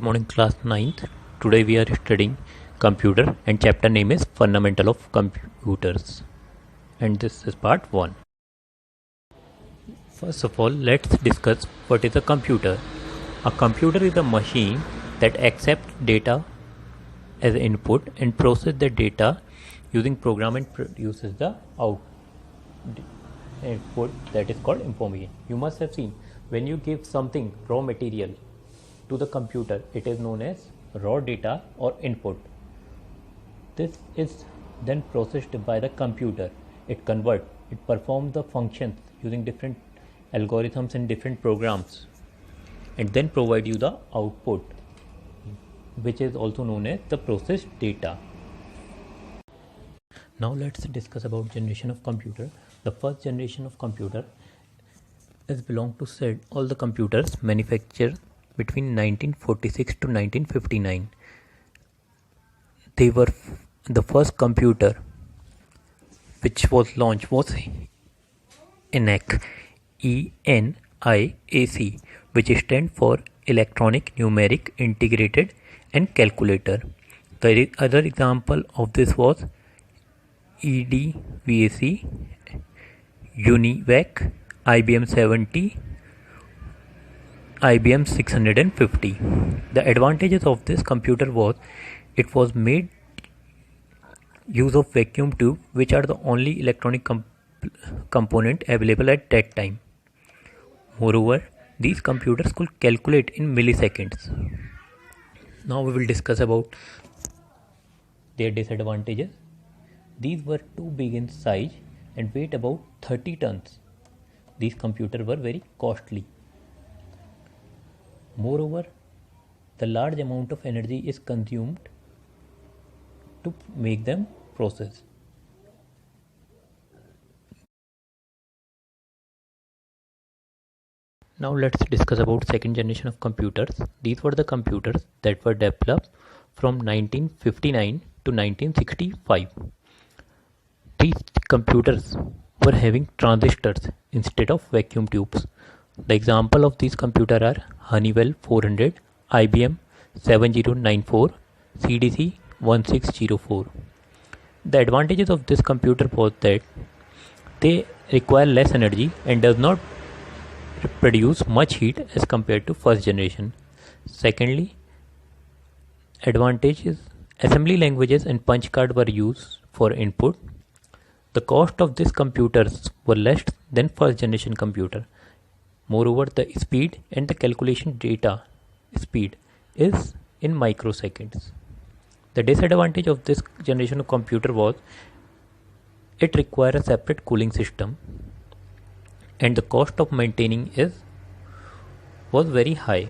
morning, class 9th. Today we are studying computer and chapter name is Fundamental of Computers, and this is part 1. First of all, let's discuss what is a computer. A computer is a machine that accepts data as input and processes the data using program and produces the output that is called information. You must have seen when you give something raw material to the computer, it is known as raw data or input. This is then processed by the computer. It performs the functions using different algorithms and different programs, and then provide you the output, which is also known as the processed data. Now let's discuss about generation of computer. The first generation of computer is belong to said all the computers manufactured between 1946 to 1959. They were the first computer which was launched was ENIAC, ENIAC, which stands for Electronic Numeric Integrated and Calculator. The other example of this was EDVAC, UNIVAC, IBM 70, IBM 650. The advantages of this computer was it was made use of vacuum tube, which are the only electronic component available at that time. Moreover, these computers could calculate in milliseconds. Now we will discuss about their disadvantages. These were too big in size and weighed about 30 tons. These computers were very costly. Moreover, the large amount of energy is consumed to make them process. Now let's discuss about second generation of computers. These were the computers that were developed from 1959 to 1965. These computers were having transistors instead of vacuum tubes. The example of these computers are Honeywell 400, IBM 7094, CDC 1604. The advantages of this computer was that they require less energy and does not produce much heat as compared to first generation. Secondly, advantage is assembly languages and punch card were used for input. The cost of these computers were less than first generation computer. Moreover, the speed and the calculation data speed is in microseconds. The disadvantage of this generation of computer was it requires a separate cooling system, and the cost of maintaining was very high.